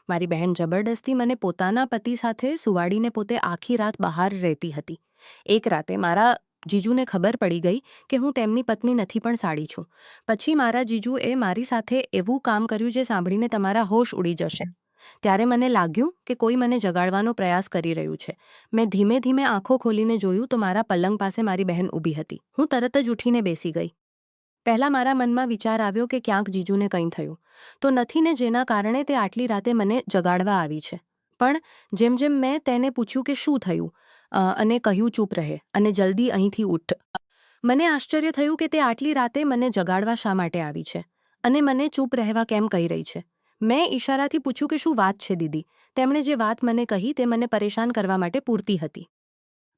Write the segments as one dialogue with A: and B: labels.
A: મારી બહેન જબરદસ્તી મને પોતાના પતિ સાથે સુવાડીને પોતે આખી રાત બહાર રહેતી હતી. એક રાતે મારા જીજુને ખબર પડી ગઈ કે હું તેમની પત્ની નથી પણ સાડી છું. પછી મારા જીજુએ મારી સાથે એવું કામ કર્યું જે સાંભળીને તમારા હોશ ઉડી જશે. ત્યારે મને લાગ્યું કે કોઈ મને જગાડવાનો પ્રયાસ કરી રહ્યું છે. મેં ધીમે ધીમે આંખો ખોલીને જોયું તો મારા પલંગ પાસે મારી બહેન ઊભી હતી. હું તરત જ ઉઠીને બેસી ગઈ. પહેલાં મારા મનમાં વિચાર આવ્યો કે ક્યાંક જીજુને કંઈ થયું તો નથી ને, જેના કારણે તે આટલી રાતે મને જગાડવા આવી છે. પણ જેમ જેમ મેં તેને પૂછ્યું કે શું થયું, અને કહ્યું ચૂપ રહે અને જલ્દી અહીંથી ઉઠ, મને આશ્ચર્ય થયું કે તે આટલી રાતે મને જગાડવા શા માટે આવી છે અને મને ચૂપ રહેવા કેમ કહી રહી છે. મેં ઈશારાથી પૂછ્યું કે શું વાત છે દીદી. તેમણે જે વાત મને કહી તે મને પરેશાન કરવા માટે પૂરતી હતી.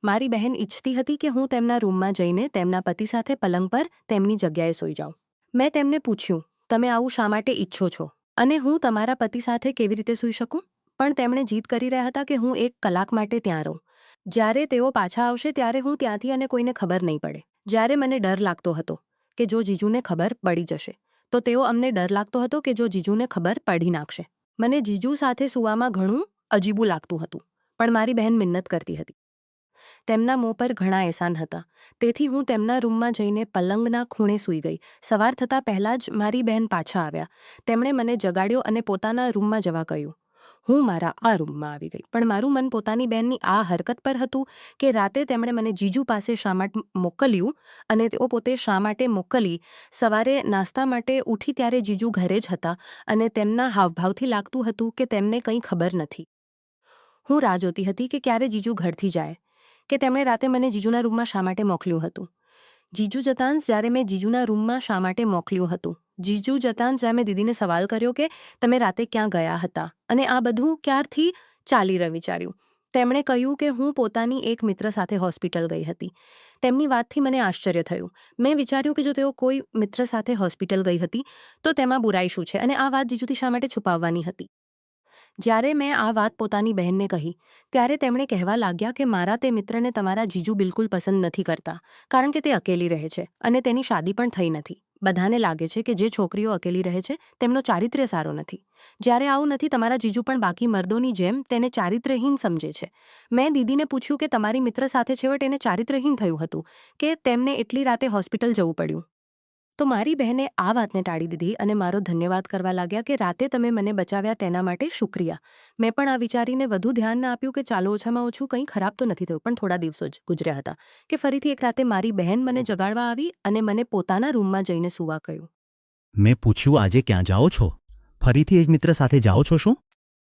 A: મારી બહેન ઈચ્છતી હતી કે હું તેમના રૂમમાં જઈને તેમના પતિ સાથે પલંગ પર તેમની જગ્યાએ સૂઈ જાઉં. મેં તેમને પૂછ્યું, તમે આવું શા માટે ઈચ્છો છો અને હું તમારા પતિ સાથે કેવી રીતે સૂઈ શકું? પણ તેમણે જીદ કરી રહ્યા હતા કે હું 1 કલાક માટે ત્યાં રહું. જ્યારે તેઓ પાછા આવશે ત્યારે હું ત્યાંથી અને કોઈને ખબર નહીં પડે. જ્યારે મને ડર લાગતો હતો કે જો જીજુને ખબર પડી જશે તો તેઓ અમને ડર લાગતો હતો કે જો જીજુને ખબર પડી નાખશે. મને જીજુ સાથે સૂવામાં ઘણું અજીબું લાગતું હતું, પણ મારી બહેન મિન્નત કરતી હતી. તેમના મોં પર ઘણા એહસાન હતા, તેથી હું તેમના રૂમમાં જઈને પલંગના ખૂણે સૂઈ ગઈ. સવાર થતાં પહેલાં જ મારી બહેન પાછા આવ્યા. તેમણે મને જગાડ્યો અને પોતાના રૂમમાં જવા કહ્યું. હું મારા આ રૂમમાં આવી ગઈ, પણ મારું મન પોતાની બહેનની આ હરકત પર હતું કે રાતે તેમણે મને જીજુ પાસે શા માટે મોકલ્યું અને તેઓ પોતે શા માટે મોકલી. સવારે નાસ્તા માટે ઉઠી ત્યારે જીજુ ઘરે જ હતા અને તેમના હાવભાવથી લાગતું હતું કે તેમને કંઈ ખબર નથી. હું રાહ જોતી હતી કે ક્યારે જીજુ ઘરથી જાય, કે તેમણે રાતે મને જીજુના રૂમમાં શા માટે મોકલ્યું હતું. જીજુ જતાં જ્યારે મેં જીજુના રૂમમાં શા માટે મોકલ્યું હતું. જીજુ જતાં જ્યારે મેં દીદીને સવાલ કર્યો કે તમે રાતે ક્યાં ગયા હતા અને આ બધું ક્યારથી ચાલી રહ્યું વિચાર્યું. તેમણે કહ્યું કે હું પોતાની એક મિત્ર સાથે હોસ્પિટલ ગઈ હતી. તેમની વાતથી મને આશ્ચર્ય થયું. મેં વિચાર્યું કે જો તેઓ કોઈ મિત્ર સાથે હોસ્પિટલ ગઈ હતી તો તેમાં બુરાઈ શું છે અને આ વાત જીજુથી શા માટે છુપાવવાની હતી. જ્યારે મેં આ વાત પોતાની બહેનને કહી ત્યારે તેમણે કહેવા લાગ્યા કે મારા તે મિત્રને તમારા જીજુ બિલકુલ પસંદ નથી કરતા, કારણ કે તે અકેલી રહે છે અને તેની શાદી પણ થઈ નથી. બધાને લાગે છે કે જે છોકરીઓ અકેલી રહે છે તેમનો ચારિત્ર્ય સારો નથી. જ્યારે આવું નથી, તમારા જીજુ પણ બાકી મર્દોની જેમ તેને ચારિત્ર્યહીન સમજે છે. મેં દીદીને પૂછ્યું કે તમારી મિત્ર સાથે છેવટે એને ચારિત્ર્યહીન થયું હતું કે તેમને એટલી રાતે હોસ્પિટલ જવું પડ્યું. તો મારી બહેને આ વાતને ટાળી દીધી અને મારો ધન્યવાદ કરવા લાગ્યા કે રાતે તમે મને બચાવ્યા તેના માટે શુક્રિયા. મેં પણ આ વિચારીને વધુ ધ્યાન ના આપ્યું કે ચાલો ઓછામાં ઓછું કંઈ ખરાબ તો નથી થયું. પણ થોડા દિવસો જ ગુજર્યા હતા કે ફરીથી એક રાતે મારી બહેન મને જગાડવા આવી અને મને પોતાના રૂમમાં જઈને સૂવા કહ્યું.
B: મેં પૂછ્યું, આજે ક્યાં જાઓ છો? ફરીથી એ જ મિત્ર સાથે જાઓ છો શું?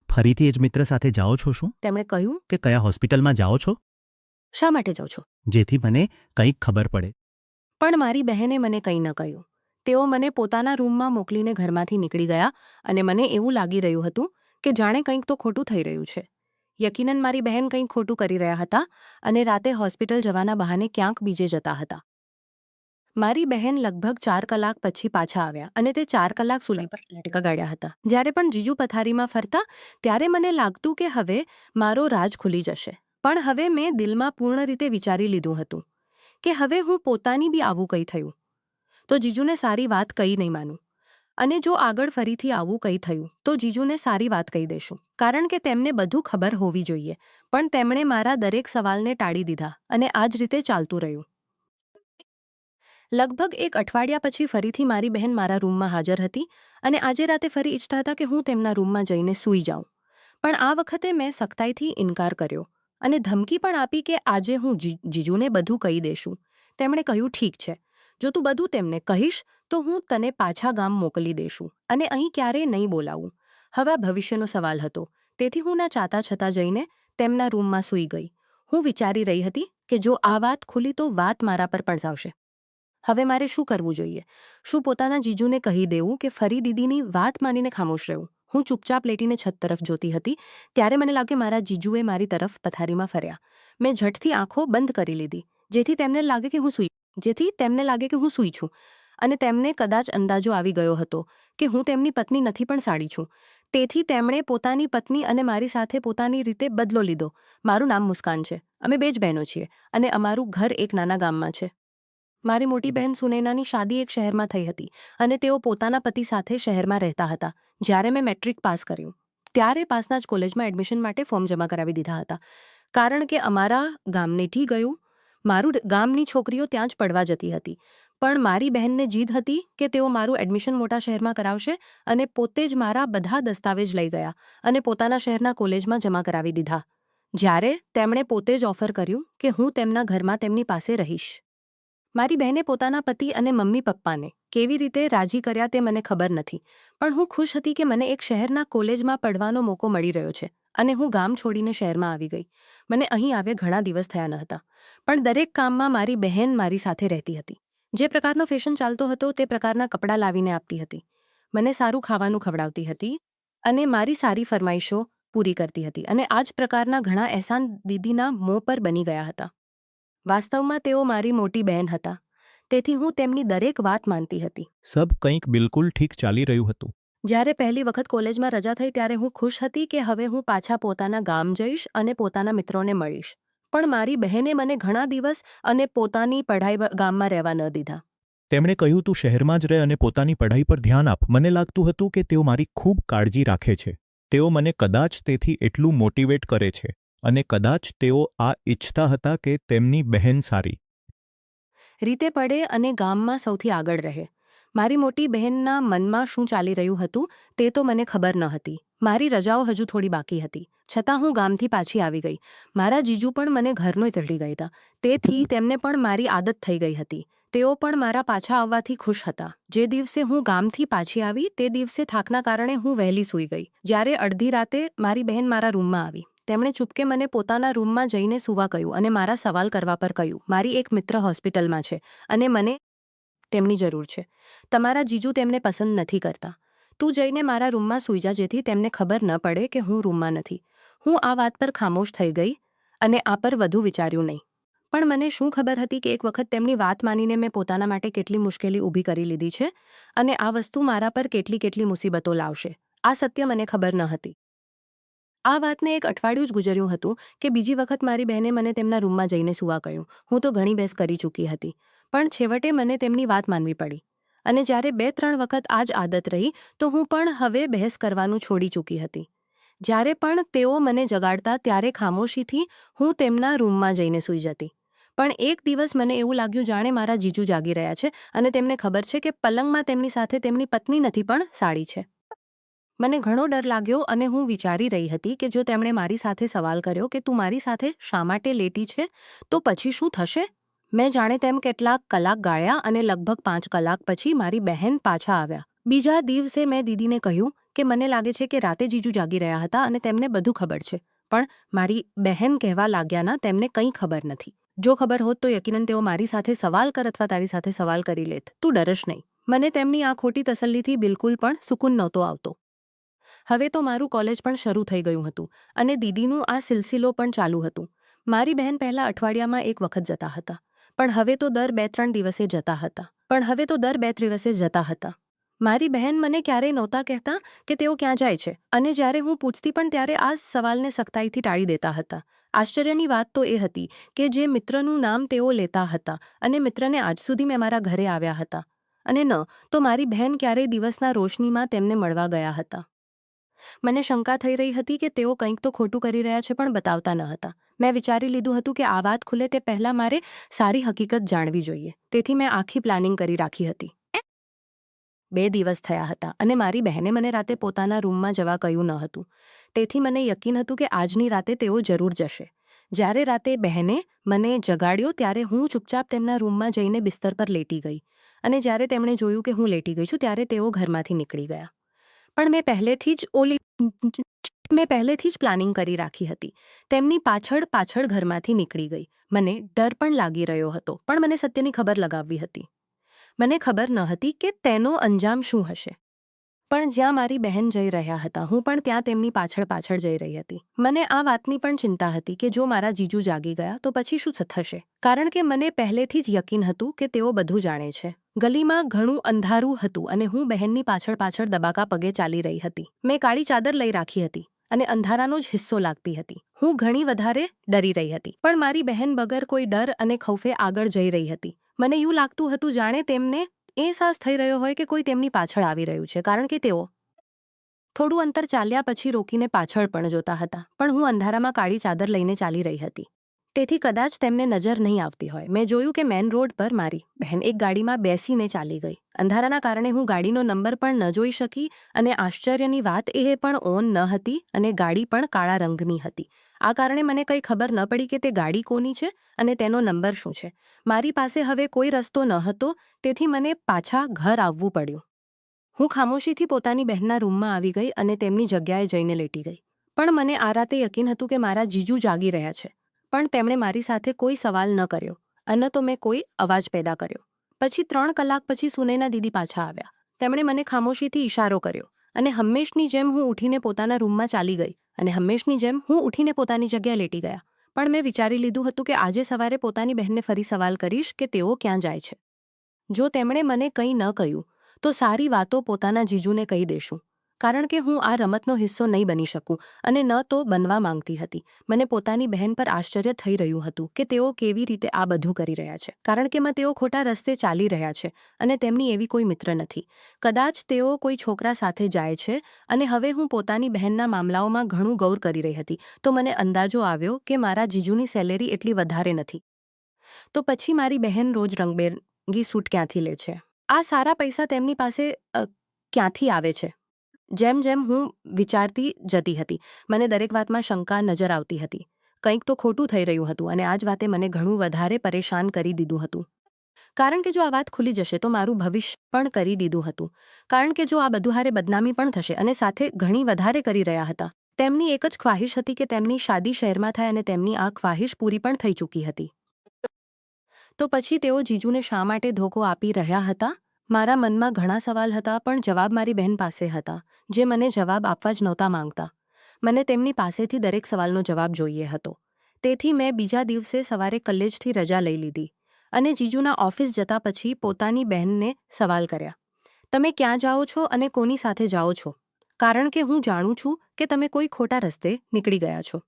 B: ફરીથી એ જ મિત્ર સાથે જાઓ છો શું?
A: તેમણે કહ્યું
B: કે કયા હોસ્પિટલમાં જાઓ છો?
A: શા માટે જાઓ છો?
B: જેથી મને કંઈક ખબર પડે.
A: પણ મારી બહેને મને કંઈ ન કહ્યું. તેઓ મને પોતાના રૂમમાં મોકલીને ઘરમાંથી નીકળી ગયા અને મને એવું લાગી રહ્યું હતું કે જાણે કંઈક તો ખોટું થઈ રહ્યું છે. યકીનન મારી બહેન કંઈક ખોટું કરી રહ્યા હતા અને રાતે હોસ્પિટલ જવાના બહાને ક્યાંક બીજે જતા હતા. મારી બહેન લગભગ 4 કલાક પછી પાછા આવ્યા અને તે 4 કલાક સૂલી પર લટકા ગાળ્યા હતા. જ્યારે પણ જીજુ પથારીમાં ફરતા ત્યારે મને લાગતું કે હવે મારો રાજ ખુલી જશે. પણ હવે મેં દિલમાં પૂર્ણ રીતે વિચારી લીધું હતું કે હવે હું પોતાની બી આવું કંઈ થયું તો જીજુને સારી વાત કંઈ નહીં માનું, અને જો આગળ ફરીથી આવું કંઈ થયું તો જીજુને સારી વાત કહી દેશું, કારણ કે તેમને બધું ખબર હોવી જોઈએ. પણ તેમણે મારા દરેક સવાલને ટાળી દીધા અને આ જ રીતે ચાલતું રહ્યું. લગભગ 1 અઠવાડિયા પછી ફરીથી મારી બહેન મારા રૂમમાં હાજર હતી અને આજે રાતે ફરી ઈચ્છતા હતા કે હું તેમના રૂમમાં જઈને સૂઈ જાઉં. પણ આ વખતે મેં સખ્તાઈથી ઇનકાર કર્યો અને ધમકી પણ આપી કે આજે હું જીજુને બધું કહી દેશું. તેમણે કહ્યું, ઠીક છે, જો તું બધું તેમને કહીશ તો હું તને પાછા ગામ મોકલી દેશું અને અહીં ક્યારેય નહીં બોલાવું. હવે આ ભવિષ્યનો સવાલ હતો, તેથી હું ના ચાહતા છતાં જઈને તેમના રૂમમાં સૂઈ ગઈ. હું વિચારી રહી હતી કે જો આ વાત ખુલી તો વાત મારા પર પણ આવશે. હવે મારે શું કરવું જોઈએ? શું પોતાના જીજુને કહી દેવું કે ફરી દીદીની વાત માનીને ખામોશ રહેવું? હું ચૂપચાપ લેટીને છત તરફ જોતી હતી ત્યારે મને લાગે મારા જીજુએ મારી તરફ પથારીમાં ફર્યા. મેં ઝટથી આંખો બંધ કરી લીધી જેથી તેમને લાગે કે હું સૂઈ છું, અને તેમને કદાચ અંદાજો આવી ગયો હતો કે હું તેમની પત્ની નથી પણ સાડી છું. તેથી તેમણે પોતાની પત્ની અને મારી સાથે પોતાની રીતે બદલો લીધો. મારું નામ મુસ્કાન છે, અમે 2 જ બહેનો છીએ અને અમારું ઘર એક નાના ગામમાં છે. મારી મોટી બહેન સુનૈનાની શાદી એક શહેરમાં થઈ હતી અને તેઓ પોતાના પતિ સાથે શહેરમાં રહેતા હતા. જ્યારે મેં મેટ્રિક પાસ કર્યું ત્યારે પાસના જ કોલેજમાં એડમિશન માટે ફોર્મ જમા કરાવી દીધા હતા, કારણ કે અમારા ગામનેથી ગયું, મારું ગામની છોકરીઓ ત્યાં જ પડવા જતી હતી. પણ મારી બહેનને જીદ હતી કે તેઓ મારું એડમિશન મોટા શહેરમાં કરાવશે અને પોતે જ મારા બધા દસ્તાવેજ લઈ ગયા અને પોતાના શહેરના કોલેજમાં જમા કરાવી દીધા. જ્યારે તેમણે પોતે જ ઓફર કર્યું કે હું તેમના ઘરમાં તેમની પાસે રહીશ. મારી બહેને પોતાના પતિ અને મમ્મી પપ્પાને કેવી રીતે રાજી કર્યા તે મને ખબર નથી, પણ હું ખુશ હતી કે મને એક શહેરના કોલેજમાં પડવાનો મોકો મળી રહ્યો છે અને હું ગામ છોડીને શહેરમાં આવી ગઈ. મને અહીં આવે ઘણા દિવસ થયા ન હતા, પણ દરેક કામમાં મારી બહેન મારી સાથે રહેતી હતી. જે પ્રકારનો ફેશન ચાલતો હતો તે પ્રકારના કપડાં લાવીને આપતી હતી, મને સારું ખાવાનું ખવડાવતી હતી અને મારી સારી ફરમાઈશો પૂરી કરતી હતી, અને આ જ પ્રકારના ઘણા અહેસાન દીદીના મોં પર બની ગયા હતા. વાસ્તવમાં તેઓ મારી મોટી બહેન હતા, તેથી હું તેમની દરેક વાત માનતી હતી.
C: સબ કંઈક બિલકુલ ઠીક ચાલી રહ્યું હતું.
A: જ્યારે પહેલી વખત કોલેજમાં રજા થઈ ત્યારે હું ખુશ હતી કે હવે હું પાછા પોતાના ગામ જઈશ અને પોતાના મિત્રોને મળીશ. પણ મારી બહેને મને ઘણા દિવસ અને પોતાની પઢાઈ ગામમાં રહેવા ન દીધા.
C: તેમણે કહ્યું તું શહેરમાં જ રહે અને પોતાની પઢાઈ પર ધ્યાન આપ. મને લાગતું હતું કે તેઓ મારી ખૂબ કાળજી રાખે છે. તેઓ મને કદાચ તેથી એટલું મોટિવેટ કરે છે અને કદાચ તેઓ આ ઈચ્છતા હતા કે તેમની બહેન સારી
A: રીતે પડે અને ગામમાં સૌથી આગળ રહે. મારી મોટી બહેનના મનમાં શું ચાલી રહ્યું હતું તે તો મને ખબર ન હતી. મારી રજાઓ હજુ થોડી બાકી હતી, છતાં હું ગામથી પાછી આવી ગઈ. મારા જીજુ પણ મને ઘરનો ચડી ગયા હતા, તેથી તેમને પણ મારી આદત થઈ ગઈ હતી. તેઓ પણ મારા પાછા આવવાથી ખુશ હતા. જે દિવસે હું ગામથી પાછી આવી તે દિવસે થાકના કારણે હું વહેલી સૂઈ ગઈ. જ્યારે અડધી રાતે મારી બહેન મારા રૂમમાં આવી. તેમણે ચૂપકે મને પોતાના રૂમમાં જઈને સૂવા કહ્યું અને મારા સવાલ કરવા પર કહ્યું, મારી એક મિત્ર હોસ્પિટલમાં છે અને મને તેમની જરૂર છે. તમારા જીજુ તેમને પસંદ નથી કરતા. તું જઈને મારા રૂમમાં સૂઈ જા જેથી તેમને ખબર ન પડે કે હું રૂમમાં નથી. હું આ વાત પર ખામોશ થઈ ગઈ અને આ પર વધુ વિચાર્યું નહીં. પણ મને શું ખબર હતી કે એક વખત તેમની વાત માનીને મેં પોતાના માટે કેટલી મુશ્કેલી ઊભી કરી લીધી છે અને આ વસ્તુ મારા પર કેટલી મુસીબતો લાવશે, આ સત્ય મને ખબર ન હતી. આ વાતને એક અઠવાડિયું જ ગુજર્યું હતું કે બીજી વખત મારી બહેને મને તેમના રૂમમાં જઈને સૂવા કહ્યું. હું તો ઘણી બહેસ કરી ચૂકી હતી, પણ છેવટે મને તેમની વાત માનવી પડી. અને જ્યારે 2-3 વખત આ જ આદત રહી તો હું પણ હવે બહેસ કરવાનું છોડી ચૂકી હતી. જ્યારે પણ તેઓ મને જગાડતા ત્યારે ખામોશીથી હું તેમના રૂમમાં જઈને સૂઈ જતી. પણ એક દિવસ મને એવું લાગ્યું જાણે મારા જીજુ જાગી રહ્યા છે અને તેમને ખબર છે કે પલંગમાં તેમની સાથે તેમની પત્ની નથી પણ સાડી છે. મને ઘણો ડર લાગ્યો અને હું વિચારી રહી હતી કે જો તેમણે મારી સાથે સવાલ કર્યો કે તું મારી સાથે શા માટે લેટી છે તો પછી શું થશે. મેં જાણે તેમ કેટલાક કલાક ગાળ્યા અને લગભગ 5 કલાક પછી મારી બહેન પાછા આવ્યા. બીજા દિવસે મેં દીદીને કહ્યું કે મને લાગે છે કે રાતે જીજુ જાગી રહ્યા હતા અને તેમને બધું ખબર છે. પણ મારી બહેન કહેવા લાગ્યાના તેમને કંઈ ખબર નથી. જો ખબર હોત તો યકીનન તેઓ મારી સાથે સવાલ કર અથવા તારી સાથે સવાલ કરી લેત. તું ડરશ નહીં. મને તેમની આ ખોટી તસલ્લીથી બિલકુલ પણ સુકૂન નહોતો આવતો. હવે તો મારું કોલેજ પણ શરૂ થઈ ગયું હતું અને દીદીનું આ સિલસિલો પણ ચાલુ હતું. મારી બહેન પહેલા અઠવાડિયામાં એક વખત જતા હતા, પણ હવે તો દર 2-3 દિવસે જતા હતા. મારી બહેન મને ક્યારેય નહોતા કહેતા કે તેઓ ક્યાં જાય છે અને જ્યારે હું પૂછતી પણ ત્યારે આ સવાલને સખ્તાઈથી ટાળી દેતા હતા. આશ્ચર્યની વાત તો એ હતી કે જે મિત્રનું નામ તેઓ લેતા હતા અને મિત્રને આજ સુધી મેં મારા ઘરે આવ્યા હતા અને ન તો મારી બહેન ક્યારેય દિવસના રોશનીમાં તેમને મળવા ગયા હતા. મને શંકા થઈ રહી હતી કે તેઓ કંઈક તો ખોટું કરી રહ્યા છે પણ બતાવતા ન હતા. મેં વિચારી લીધું હતું કે આ વાત ખુલે તે પહેલાં મારે સારી હકીકત જાણવી જોઈએ, તેથી મેં આખી પ્લાનિંગ કરી રાખી હતી. 2 દિવસ થયા હતા અને મારી બહેને મને રાતે પોતાના રૂમમાં જવા કહ્યું ન હતું, તેથી મને યકીન હતું કે આજની રાતે તેઓ જરૂર જશે. જ્યારે રાતે બહેને મને જગાડ્યો ત્યારે હું ચૂપચાપ તેમના રૂમમાં જઈને બિસ્તર પર લેટી ગઈ અને જ્યારે તેમણે જોયું કે હું લેટી ગઈ છું ત્યારે તેઓ ઘરમાંથી નીકળી ગયા. પણ મેં પહેલેથી જ પ્લાનિંગ કરી રાખી હતી. તેમની પાછળ ઘરમાંથી નીકળી ગઈ. મને ડર પણ લાગી રહ્યો હતો, પણ મને સત્યની ખબર લગાવવી હતી. મને ખબર ન હતી કે તેનો અંજામ શું હશે. પણ જ્યાં મારી બહેન જઈ રહ્યા હતા હું પણ ત્યાં તેમની પાછળ જઈ રહી હતી. મને આ વાતની પણ ચિંતા હતી કે જો મારા જીજુ જાગી ગયા તો પછી શું થશે, કારણ કે મને પહેલેથી જ યકીન હતું કે તેઓ બધું જાણે છે. ગલીમાં ઘણું અંધારું હતું અને હું બહેનની પાછળ દબાકા પગે ચાલી રહી હતી. મેં કાળી ચાદર લઈ રાખી હતી અને અંધારાનો જ હિસ્સો લાગતી હતી. હું ઘણી વધારે ડરી રહી હતી, પણ મારી બહેન વગર કોઈ ડર અને ખૌફે આગળ જઈ રહી હતી. મને એવું લાગતું હતું જાણે તેમને અહેસાસ થઈ રહ્યો હોય કે કોઈ તેમની પાછળ આવી રહ્યું છે, કારણ કે તેઓ થોડું અંતર ચાલ્યા પછી રોકીને પાછળ પણ જોતા હતા, પણ હું અંધારામાં કાળી ચાદર લઈને ચાલી રહી હતી, તેથી કદાચ તેમને નજર નહીં આવતી હોય. મેં જોયું કે મેન રોડ પર મારી બહેન એક ગાડીમાં બેસીને ચાલી ગઈ. અંધારાના કારણે હું ગાડીનો નંબર પણ ન જોઈ શકી, અને આશ્ચર્યની વાત એ પણ ઓન ન હતી અને ગાડી પણ કાળા રંગની હતી. આ કારણે મને કંઈ ખબર ન પડી કે તે ગાડી કોની છે અને તેનો નંબર શું છે. મારી પાસે હવે કોઈ રસ્તો ન હતો, તેથી મને પાછા ઘર આવવું પડ્યું. હું ખામોશીથી પોતાની બહેનના રૂમમાં આવી ગઈ અને તેમની જગ્યાએ જઈને લેટી ગઈ. પણ મને આ રાતે યકીન હતું કે મારા જીજુ જાગી રહ્યા છે, પણ તેમણે મારી સાથે કોઈ સવાલ ન કર્યો અને તો મેં કોઈ અવાજ પેદા કર્યો. પછી 3 કલાક પછી સુનૈના દીદી પાછા આવ્યા. તેમણે મને ખામોશીથી ઇશારો કર્યો અને હંમેશની જેમ હું ઉઠીને પોતાના રૂમમાં ચાલી ગઈ અને હંમેશની જેમ હું ઉઠીને પોતાની જગ્યાએ લેટી ગયા. પણ મેં વિચારી લીધું હતું કે આજે સવારે પોતાની બહેનને ફરી સવાલ કરીશ કે તેઓ ક્યાં જાય છે. જો તેમણે મને કંઈ ન કહ્યું તો સારી વાતો પોતાના જીજુને કહી દેશું, કારણ કે હું આ રમતનો હિસ્સો નહીં બની શકું અને ન તો બનવા માંગતી હતી. મને પોતાની બહેન પર આશ્ચર્ય થઈ રહ્યું હતું કે તેઓ કેવી રીતે આ બધું કરી રહ્યા છે, કારણ કે તેઓ ખોટા રસ્તે ચાલી રહ્યા છે અને તેમની એવી કોઈ મિત્ર નથી. કદાચ તેઓ કોઈ છોકરા સાથે જાય છે. અને હવે હું પોતાની બહેનના મામલાઓમાં ઘણું ગૌર કરી રહી હતી, તો મને અંદાજો આવ્યો કે મારા જીજુની સેલેરી એટલી વધારે નથી. તો પછી મારી બહેન રોજ રંગબેરંગી સૂટ ક્યાંથી લે છે? આ સારા પૈસા તેમની પાસે ક્યાંથી આવે છે? જેમ જેમ હું વિચારતી જતી હતી, મને દરેક વાતમાં શંકા નજર આવતી હતી. કંઈક તો ખોટું થઈ રહ્યું હતું અને આ જ વાતે મને ઘણું વધારે પરેશાન કરી દીધું હતું. કારણ કે જો આ વાત ખુલી જશે તો મારું ભવિષ્ય પણ કરી દીધું હતું. કારણ કે જો આ બધું હારે બદનામી પણ થશે અને સાથે ઘણી વધારે કરી રહ્યા હતા. તેમની એક જ ખ્વાહિશ હતી કે તેમની શાદી શહેરમાં થાય અને તેમની આ ખ્વાહિશ પૂરી પણ થઈ ચૂકી હતી. તો પછી તેઓ જીજુને શા માટે ધોકો આપી રહ્યા હતા? મારા મનમાં ઘણા સવાલ હતા, પણ જવાબ મારી બહેન પાસે હતા, જે મને જવાબ આપવા જ નહોતા માંગતા. મને તેમની પાસેથી દરેક સવાલનો જવાબ જોઈએ હતો. તેથી મેં બીજા દિવસે સવારે કલેજથી રજા લઈ લીધી અને જીજુના ઓફિસ જતા પછી પોતાની બહેનને સવાલ કર્યા, તમે ક્યાં જાઓ છો અને કોની સાથે જાઓ છો? કારણ કે હું જાણું છું કે તમે કોઈ ખોટા રસ્તે નીકળી ગયા છો.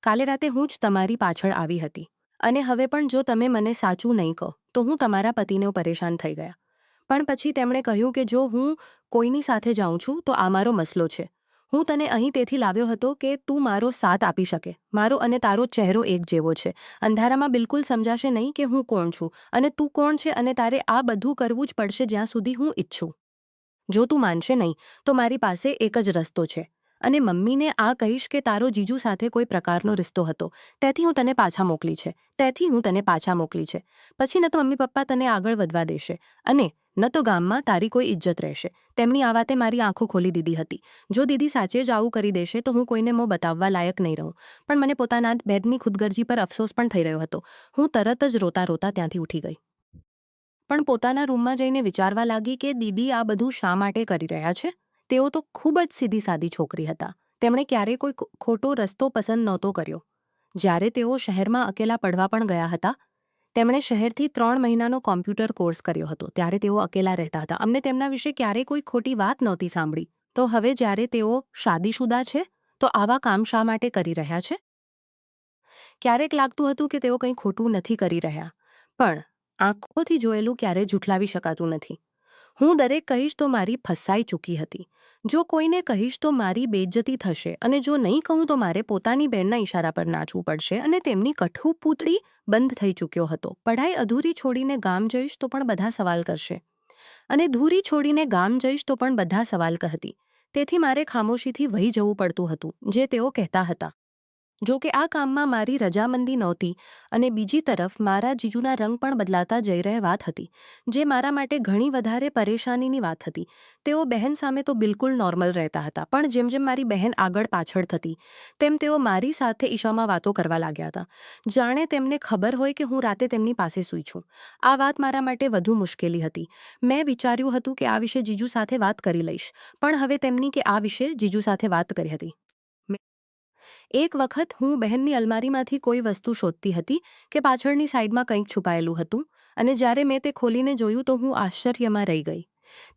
A: કાલે રાતે હું જ તમારી પાછળ આવી હતી અને હવે પણ જો તમે મને સાચું નહીં કહો તો હું તમારા પતિને પરેશાન થઈ ગયા. પણ પછી તેમણે કહ્યું કે જો હું કોઈની સાથે જાઉં છું તો આ મારો મસલો છે. હું તને અહીં તેથી લાવ્યો હતો કે તું મારો સાથ આપી શકે. મારો અને તારો ચહેરો એક જેવો છે. અંધારામાં બિલકુલ સમજાશે નહીં કે હું કોણ છું અને તું કોણ છે, અને તારે આ બધું કરવું જ પડશે જ્યાં સુધી હું ઈચ્છું. જો તું માનશે નહીં તો મારી પાસે એક જ રસ્તો છે, અને મમ્મીને આ કહીશ કે તારો જીજુ સાથે કોઈ પ્રકારનો રિશ્તો હતો, તેથી હું તને પાછા મોકલી છે. પછી ન તો મમ્મી પપ્પા તને આગળ વધવા દેશે અને ન તો ગામમાં તારી કોઈ ઇજ્જત રહેશે. તેમની આ વાતે મારી આંખો ખોલી દીધી હતી. જો દીદી સાચે જ આવું કરી દેશે તો હું કોઈને મોં બતાવવા લાયક નહીં રહું. પણ મને પોતાના બહેનની ખુદગર્જી પર અફસોસ પણ થઈ રહ્યો હતો. હું તરત જ રોતા રોતા ત્યાંથી ઉઠી ગઈ. પણ પોતાના રૂમમાં જઈને વિચારવા લાગી કે દીદી આ બધું શા માટે કરી રહ્યા છે. તેઓ તો ખૂબ જ સીધી સાદી છોકરી હતા. તેમણે ક્યારેય કોઈ ખોટો રસ્તો પસંદ નહોતો કર્યો. જ્યારે તેઓ શહેરમાં અકેલા પડવા પણ ગયા હતા, તેમણે શહેરથી 3 મહિનાનો કોમ્પ્યુટર કોર્સ કર્યો હતો. ત્યારે તેઓ અકેલા રહેતા હતા. અમને તેમના વિશે ક્યારેય કોઈ ખોટી વાત નહોતી સાંભળી. તો હવે જ્યારે તેઓ શાદીશુદા છે તો આવા કામ શા માટે કરી રહ્યા છે? ક્યારેક લાગતું હતું કે તેઓ કંઈ ખોટું નથી કરી રહ્યા, પણ આંખોથી જોયેલું ક્યારેય ઝૂઠલાવી શકાતું નથી. હું દરેક કહીશ તો મારી ફસાઈ ચૂકી હતી. જો કોઈને કહીશ તો મારી બેઇજ્જતી થશે, અને જો નહીં કહું તો મારે પોતાની બહેનના ઇશારા પર નાચવું પડશે, અને તેમની કઠપૂતળી બંધ થઈ ચૂક્યો હતો. પઢાઈ અધૂરી છોડીને ગામ જઈશ તો પણ બધા સવાલ કરશે, અને ધૂરી છોડીને ગામ જઈશ તો પણ બધા સવાલ કહેતી. તેથી મારે ખામોશીથી વહી જવું પડતું હતું જે તેઓ કહેતા હતા. જો કે આ કામમાં મારી રજામંદી નહોતી, અને બીજી તરફ મારા જીજુના રંગ પણ બદલાતા જઈ રહ્યા વાત હતી, જે મારા માટે ઘણી વધારે પરેશાનીની વાત હતી. તેઓ બહેન સામે તો બિલકુલ નોર્મલ રહેતા હતા, પણ જેમ જેમ મારી બહેન આગળ પાછળ થતી તેમ તેઓ મારી સાથે ઈશામાં વાતો કરવા લાગ્યા હતા, જાણે તેમને ખબર હોય કે હું રાતે તેમની પાસે સૂઈ છું. આ વાત મારા માટે વધુ મુશ્કેલી હતી. મેં વિચાર્યું હતું કે આ વિશે જીજુ સાથે વાત કરી લઈશ, પણ હવે તેમની કે આ વિશે જીજુ સાથે વાત કરી હતી. એક વખત હું બહેનની અલમારીમાંથી કોઈ વસ્તુ શોધતી હતી કે પાછળની સાઈડમાં કંઈક છુપાયેલું હતું, અને જ્યારે મેં તે ખોલીને જોયું તો હું આશ્ચર્યમાં રહી ગઈ.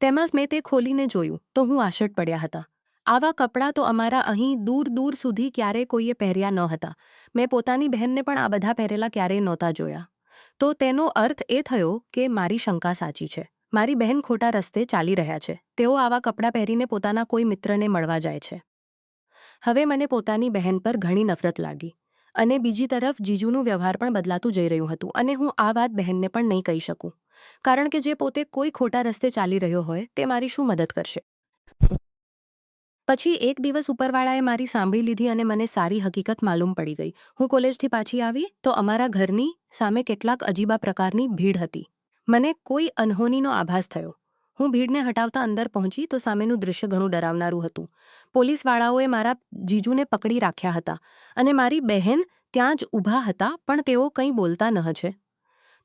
A: તેમજ મેં તે ખોલીને જોયું તો હું આશ્ચર્ય પડ્યા હતા. આવા કપડાં તો અમારા અહીં દૂર દૂર સુધી ક્યારેય કોઈએ પહેર્યા ન હતા. મેં પોતાની બહેનને પણ આ બધા પહેરેલા ક્યારેય નહોતા જોયા. તો તેનો અર્થ એ થયો કે મારી શંકા સાચી છે. મારી બહેન ખોટા રસ્તે ચાલી રહ્યા છે. તેઓ આવા કપડાં પહેરીને પોતાના કોઈ મિત્રને મળવા જાય છે. હવે મને પોતાની બહેન પર ઘણી નફરત લાગી અને બીજી તરફ જીજુનું વ્યવહાર પણ બદલાતું જઈ રહ્યું હતું અને હું આ વાત બહેનને પણ નહીં કહી શકું, કારણ કે જે પોતે કોઈ ખોટા રસ્તે ચાલી રહ્યો હોય તે મારી શું મદદ કરશે. પછી એક દિવસ ઉપરવાળાએ મારી સાંભળી લીધી અને મને સારી હકીકત માલુમ પડી ગઈ. હું કોલેજથી પાછી આવી તો અમારા ઘરની સામે કેટલાક અજીબા પ્રકારની ભીડ હતી. મને કોઈ અનહોનીનો આભાસ થયો. હું ભીડને હટાવતા અંદર પહોંચી તો સામેનું દૃશ્ય ઘણું ડરાવનારું હતું. પોલીસવાળાઓએ મારા જીજુને પકડી રાખ્યા હતા અને મારી બહેન ત્યાં જ ઊભા હતા, પણ તેઓ કંઈ બોલતા ન છે.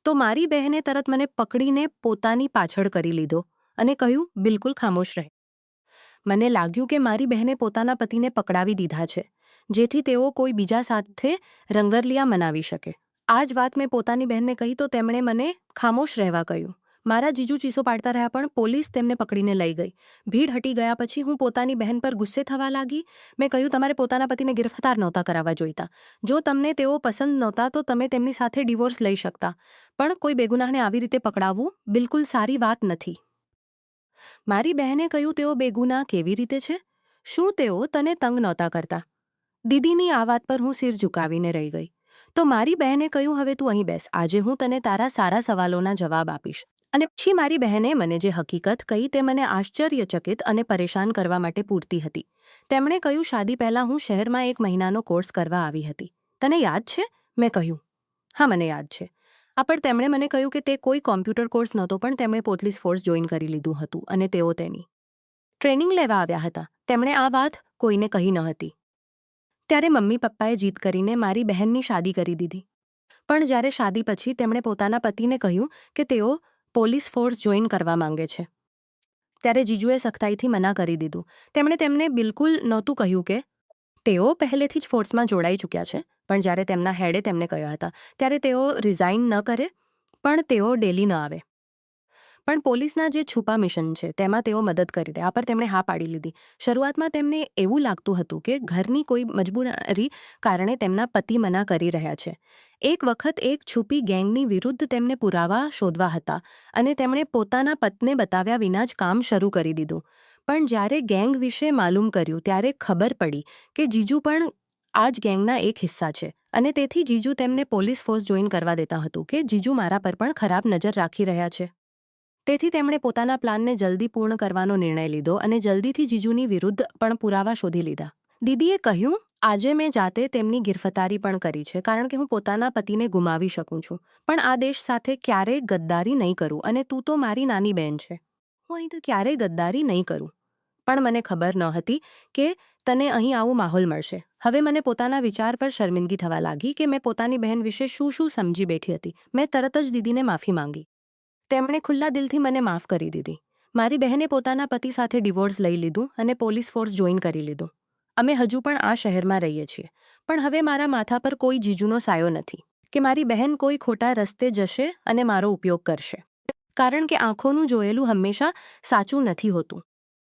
A: તો મારી બહેને તરત મને પકડીને પોતાની પાછળ કરી લીધો અને કહ્યું, બિલકુલ ખામોશ રહે. મને લાગ્યું કે મારી બહેને પોતાના પતિને પકડાવી દીધા છે, જેથી તેઓ કોઈ બીજા સાથે રંગરલિયા મનાવી શકે. આ જ વાત મેં પોતાની બહેનને કહી તો તેમણે મને ખામોશ રહેવા કહ્યું. મારા જીજુ ચીસો પાડતા રહ્યા, પણ પોલીસ તેમને પકડીને લઈ ગઈ. ભીડ હટી ગયા પછી હું પોતાની બહેન પર ગુસ્સે થવા લાગી. મેં કહ્યું, તમારે પોતાના પતિને ગિરફ્તાર નહોતા કરાવવા જોઈતા. જો તમને તેઓ પસંદ નહોતા તો તમે તેમની સાથે ડિવોર્સ લઈ શકતા, પણ કોઈ બેગુનાહને આવી રીતે પકડાવવું બિલકુલ સારી વાત નથી. મારી બહેને કહ્યું, તેઓ બેગુનાહ કેવી રીતે છે? શું તેઓ તને તંગ નહોતા કરતા? દીદીની આ વાત પર હું સિર ઝુકાવીને રહી ગઈ. તો મારી બહેને કહ્યું, હવે તું અહીં બેસ, આજે હું તને તારા સારા સવાલોના જવાબ આપીશ. અને પછી મારી બહેને મને જે હકીકત કહી તે મને આશ્ચર્યચકિત અને પરેશાન કરવા માટે પૂરતી હતી. તેમણે કહ્યું, શાદી પહેલાં હું શહેરમાં 1 મહિનાનો કોર્સ કરવા આવી હતી. તને યાદ છે? મેં કહ્યું, હા, મને યાદ છે. પણ તેમણે મને કહ્યું કે તે કોઈ કોમ્પ્યુટર કોર્સ નહોતો, પણ તેમણે પોલીસ ફોર્સ જોઈન કરી લીધું હતું અને તેઓ તેની ટ્રેનિંગ લેવા આવ્યા હતા. તેમણે આ વાત કોઈને કહી ન હતી. ત્યારે મમ્મી પપ્પાએ જીદ કરીને મારી બહેનની શાદી કરી દીધી. પણ જ્યારે શાદી પછી તેમણે પોતાના પતિને કહ્યું કે તેઓ પોલીસ ફોર્સ જોઈન કરવા માંગે છે, ત્યારે જીજુએ સખ્તાઈથી મના કરી દીધું. તેમણે તેમને બિલકુલ નહોતું કહ્યું કે તેઓ પહેલેથી જ ફોર્સમાં જોડાઈ ચૂક્યા છે, પણ જ્યારે તેમના હેડે તેમને કહ્યા હતા ત્યારે તેઓ રિઝાઇન ન કરે, પણ તેઓ ડેલી ન આવે. પણ પોલીસના જે છુપા મિશન છે તેમાં તેઓ મદદ કરી દે. આ પર તેમણે હા પાડી લીધી. શરૂઆતમાં તેમને એવું લાગતું હતું કે ઘરની કોઈ મજબૂરી કારણે તેમના પતિ મના કરી રહ્યા છે. એક વખત એક છુપી ગેંગની વિરુદ્ધ તેમને પુરાવા શોધવા હતા અને તેમણે પોતાના પતને બતાવ્યા વિના જ કામ શરૂ કરી દીધું. પણ જ્યારે ગેંગ વિશે માલુમ કર્યું ત્યારે ખબર પડી કે જીજુ પણ આ જ ગેંગના એક હિસ્સા છે અને તેથી જીજુ તેમને પોલીસ ફોર્સ જોઈન કરવા દેતા હતું કે જીજુ મારા પર પણ ખરાબ નજર રાખી રહ્યા છે. તેથી તેમણે પોતાના પ્લાનને જલ્દી પૂર્ણ કરવાનો નિર્ણય લીધો અને જલ્દીથી જીજુની વિરુદ્ધ પણ પુરાવા શોધી લીધા. દીદીએ કહ્યું, આજે મેં જાતે તેમની ગિરફ્તારી પણ કરી છે, કારણ કે હું પોતાના પતિને ગુમાવી શકું છું, પણ આ દેશ સાથે ક્યારેય ગદ્દારી નહીં કરું અને તું તો મારી નાની બહેન છે. હું અહીં તો ક્યારેય ગદ્દારી નહીં કરું. પણ મને ખબર ન હતી કે તને અહીં આવું માહોલ મળશે. હવે મને પોતાના વિચાર પર શર્મિંદગી થવા લાગી કે મેં પોતાની બહેન વિશે શું સમજી બેઠી હતી. મેં તરત જ દીદીને માફી માંગી. તેમણે ખુલ્લા દિલથી મને માફ કરી દીધી. મારી બહેને પોતાના પતિ સાથે ડિવોર્સ લઈ લીધું અને પોલીસ ફોર્સ જોઈન કરી લીધું. અમે હજુ પણ આ શહેરમાં રહીએ છીએ, પણ હવે મારા માથા પર કોઈ જીજુનો સાયો નથી કે મારી બહેન કોઈ ખોટા રસ્તે જશે અને મારો ઉપયોગ કરશે, કારણ કે આંખોનું જોયેલું હંમેશા સાચું નથી હોતું.